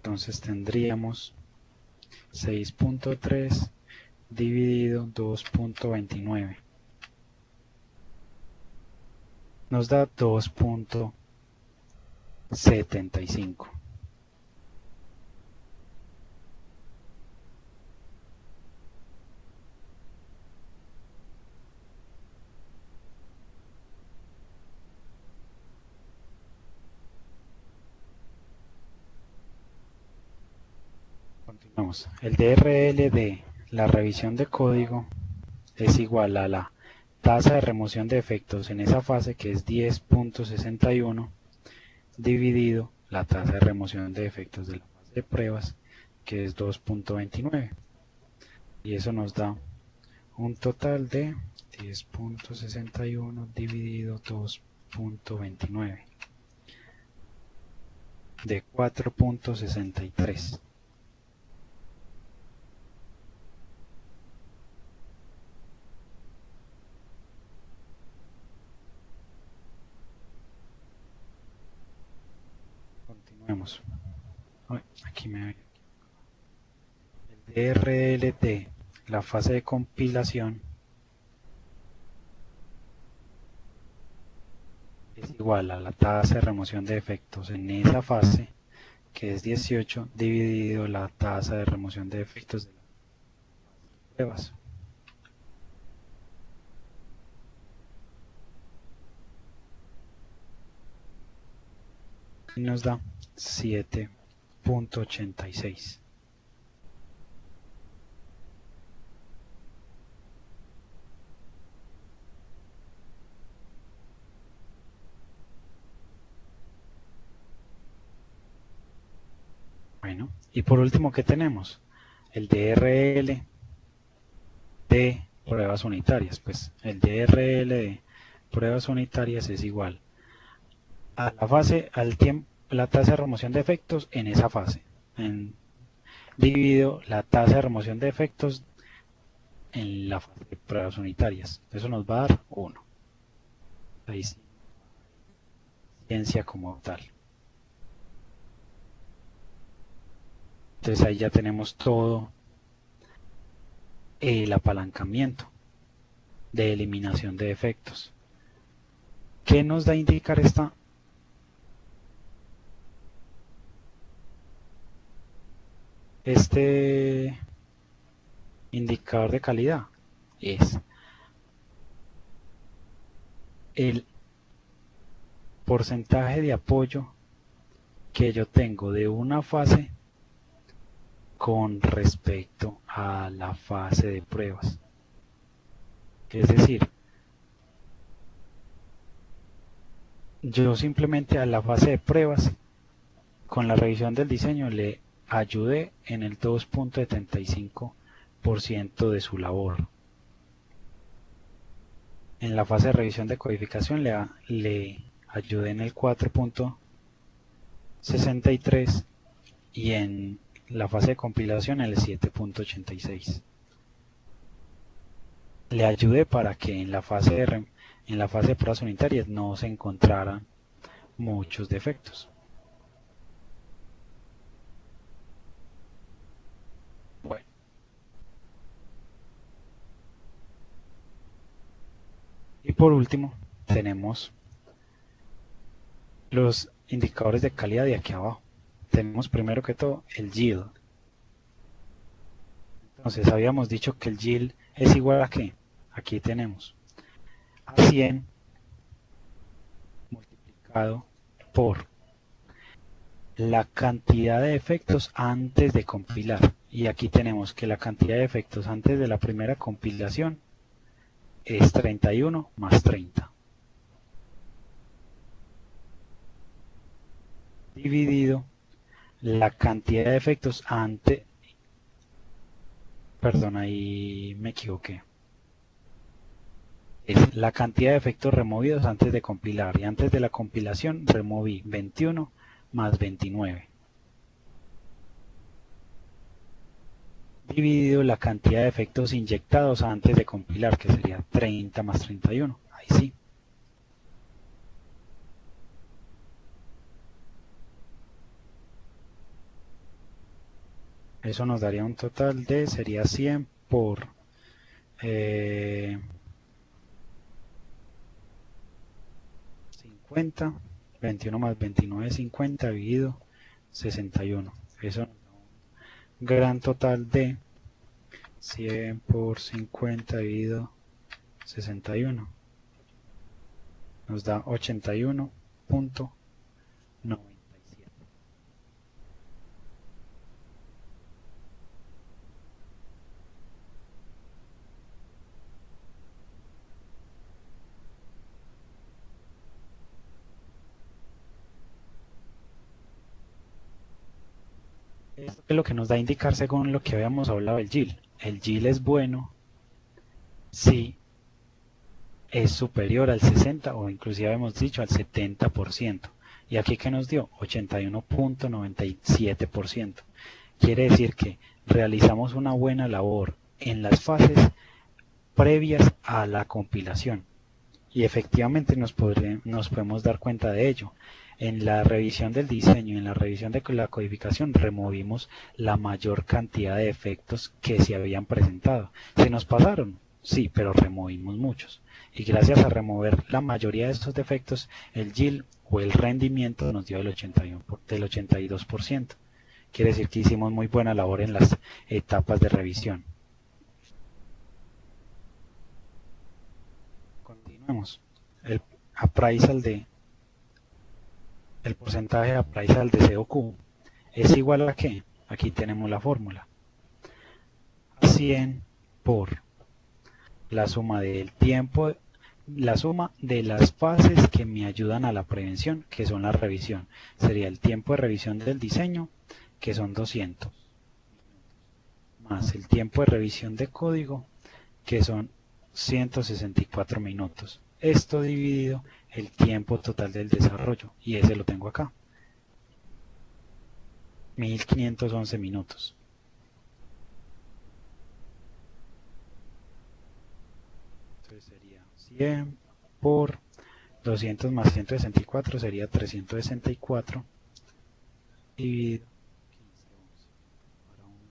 Entonces tendríamos 6.3 dividido 2.29. Nos da 2.75. Continuamos. El DRL de la revisión de código es igual a la tasa de remoción de efectos en esa fase, que es 10.61, dividido la tasa de remoción de efectos de la fase de pruebas, que es 2.29. Y eso nos da un total de 10.61 dividido 2.29 de 4.63. Continuemos. Aquí me... El DRLT, la fase de compilación, es igual a la tasa de remoción de efectos en esa fase, que es 18, dividido la tasa de remoción de efectos de las pruebas. Y nos da 7.86. Bueno, y por último, ¿qué tenemos? El DRL de pruebas unitarias. Pues el DRL de pruebas unitarias es igual a la fase, al tiempo, la tasa de remoción de efectos en esa fase, dividido la tasa de remoción de efectos en la fase de pruebas unitarias. Eso nos va a dar 1. Ahí sí, ciencia como tal. Entonces ahí ya tenemos todo el apalancamiento de eliminación de defectos. ¿Qué nos da a indicar este indicador de calidad? Es el porcentaje de apoyo que yo tengo de una fase con respecto a la fase de pruebas. Es decir, yo simplemente a la fase de pruebas, con la revisión del diseño, le ayudé en el 2.75% de su labor. En la fase de revisión de codificación le ayudé en el 4.63 y en la fase de compilación en el 7.86. Le ayudé para que en la fase de pruebas unitarias no se encontraran muchos defectos. Bueno. Y por último, tenemos los indicadores de calidad de aquí abajo. Tenemos primero que todo el yield. Entonces habíamos dicho que el yield es igual a ¿qué? Aquí tenemos a 100 multiplicado por la cantidad de efectos antes de compilar. Y aquí tenemos que la cantidad de efectos antes de la primera compilación es 31 más 30. Dividido la cantidad de efectos antes... Perdón, ahí me equivoqué. Es la cantidad de efectos removidos antes de compilar. Y antes de la compilación removí 21 más 29. Dividido la cantidad de efectos inyectados antes de compilar, que sería 30 más 31. Ahí sí. Eso nos daría un total de, sería 100 por 50, 21 más 29, 50 dividido 61. Eso nos da un gran total de 100 por 50 dividido 61. Nos da 81.97. Esto es lo que nos da a indicar según lo que habíamos hablado del yield. El yield es bueno si es superior al 60 o inclusive hemos dicho al 70%. Y aquí que nos dio 81.97%. Quiere decir que realizamos una buena labor en las fases previas a la compilación. Y efectivamente nos podemos dar cuenta de ello. En la revisión del diseño y en la revisión de la codificación removimos la mayor cantidad de efectos que se habían presentado. ¿Se nos pasaron? Sí, pero removimos muchos. Y gracias a remover la mayoría de estos defectos, el yield o el rendimiento nos dio del 82%. Quiere decir que hicimos muy buena labor en las etapas de revisión. Continuemos. El appraisal el porcentaje de appraisal de COQ es igual a ¿qué? Aquí tenemos la fórmula. 100 por la suma del tiempo, la suma de las fases que me ayudan a la prevención, que son la revisión. Sería el tiempo de revisión del diseño, que son 200, más el tiempo de revisión de código, que son 164 minutos. Esto dividido el tiempo total del desarrollo, y ese lo tengo acá. 1511 minutos. Entonces sería 100 por 200 más 164 sería 364 dividido 1511.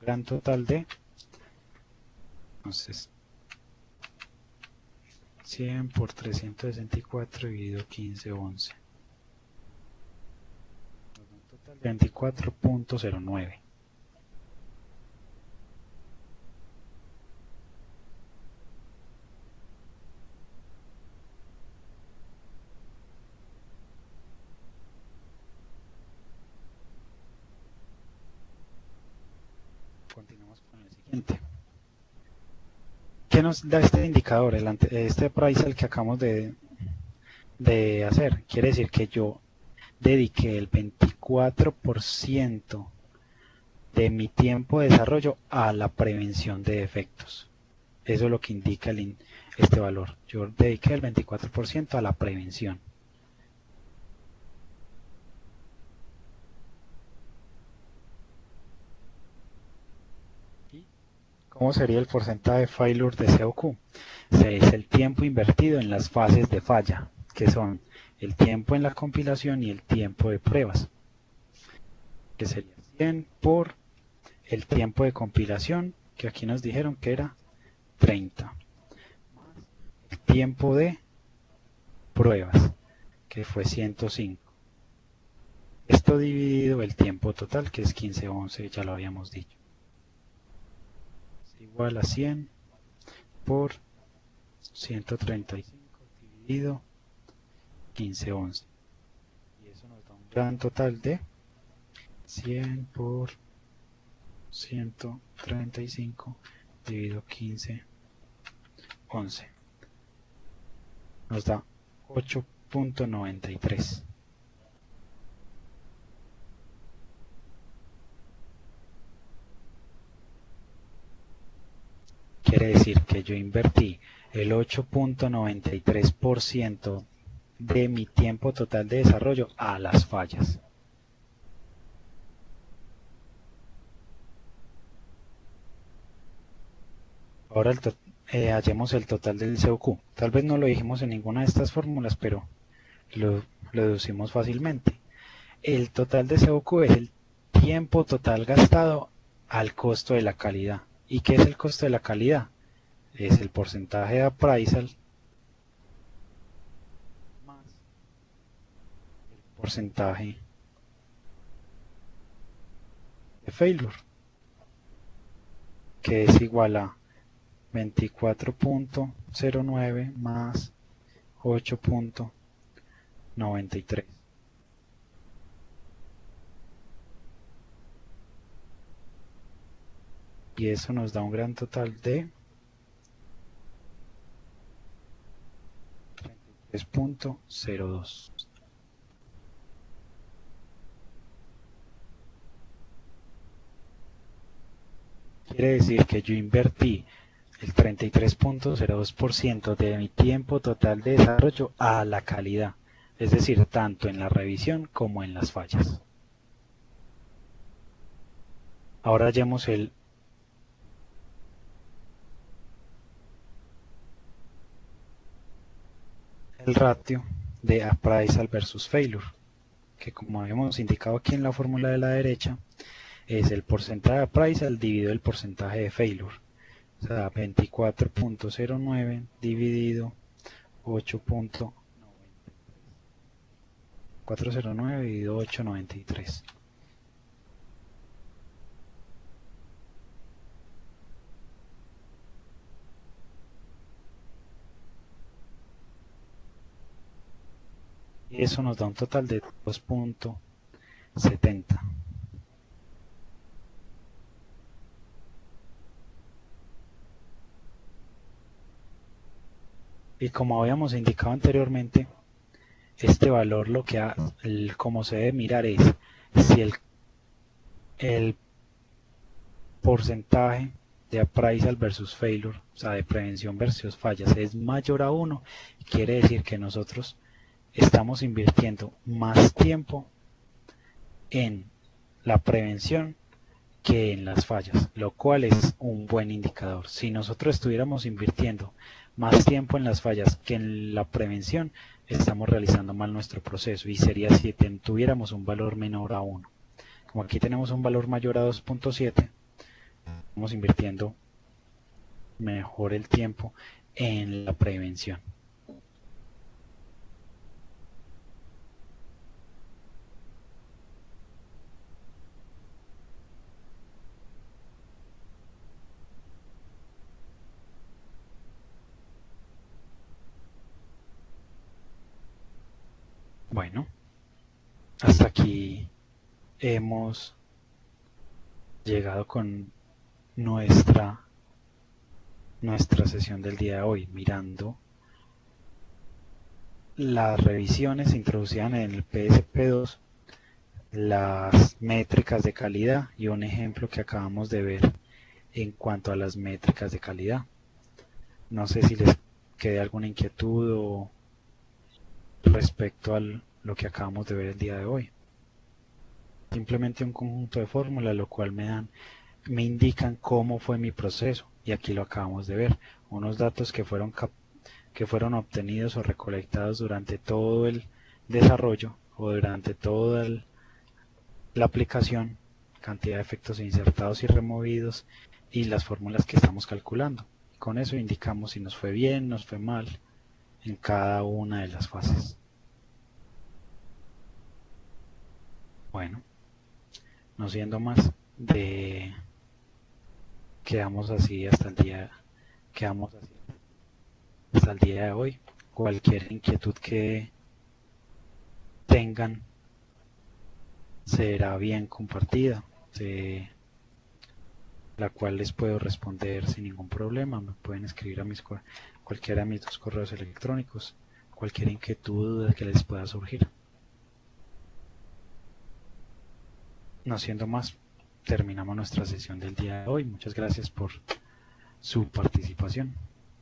gran total de, entonces, 100 por 364 dividido 1511. 24.09. Continuamos con el siguiente. ¿Qué nos da este indicador? Este appraisal que acabamos de hacer. Quiere decir que yo dediqué el 24% de mi tiempo de desarrollo a la prevención de defectos. Eso es lo que indica este valor. Yo dediqué el 24% a la prevención. ¿Cómo sería el porcentaje de failure de COQ? Es el tiempo invertido en las fases de falla, que son el tiempo en la compilación y el tiempo de pruebas, que sería 100 por el tiempo de compilación, que aquí nos dijeron que era 30, más el tiempo de pruebas, que fue 105. Esto dividido el tiempo total, que es 1511, ya lo habíamos dicho. Es igual a 100 por 135 dividido 1511. Y eso nos da un gran total de 100 por 135 dividido 1511. Nos da 8.93. Quiere decir que yo invertí el 8.93% de mi tiempo total de desarrollo a las fallas. Ahora hallemos el total del COQ. Tal vez no lo dijimos en ninguna de estas fórmulas, pero lo deducimos fácilmente. El total de COQ es el tiempo total gastado al costo de la calidad. ¿Y qué es el costo de la calidad? Es el porcentaje de appraisal más el porcentaje de failure, que es igual a 24.09 más 8.93. Y eso nos da un gran total de 33.02. Quiere decir que yo invertí el 33.02% de mi tiempo total de desarrollo a la calidad, es decir, tanto en la revisión como en las fallas. Ahora hallemos el ratio de appraisal versus failure, que como habíamos indicado aquí en la fórmula de la derecha, es el porcentaje de appraisal dividido el porcentaje de failure. O sea, 24.09 dividido 8.93. 409 dividido 893. Y eso nos da un total de 2.70. Y como habíamos indicado anteriormente, este valor lo que como se debe mirar es si el porcentaje de appraisal versus failure, o sea, de prevención versus fallas, es mayor a 1, quiere decir que nosotros estamos invirtiendo más tiempo en la prevención que en las fallas, lo cual es un buen indicador. Si nosotros estuviéramos invirtiendo más tiempo en las fallas que en la prevención, estamos realizando mal nuestro proceso y sería si tuviéramos un valor menor a 1. Como aquí tenemos un valor mayor a 2.7, estamos invirtiendo mejor el tiempo en la prevención. Bueno, hasta aquí hemos llegado con nuestra sesión del día de hoy, mirando las revisiones introducidas en el PSP2, las métricas de calidad y un ejemplo que acabamos de ver en cuanto a las métricas de calidad. No sé si les quede alguna inquietud respecto a lo que acabamos de ver el día de hoy. Simplemente un conjunto de fórmulas, lo cual me indican cómo fue mi proceso, y aquí lo acabamos de ver, unos datos que fueron obtenidos o recolectados durante todo el desarrollo o durante toda la aplicación, cantidad de efectos insertados y removidos y las fórmulas que estamos calculando. Con eso indicamos si nos fue bien, nos fue mal en cada una de las fases. Bueno, no siendo más, quedamos así hasta el día de hoy. Cualquier inquietud que tengan será bien compartida, la cual les puedo responder sin ningún problema. Me pueden escribir a cualquiera de mis 2 correos electrónicos, cualquier inquietud que les pueda surgir. No siendo más, terminamos nuestra sesión del día de hoy. Muchas gracias por su participación.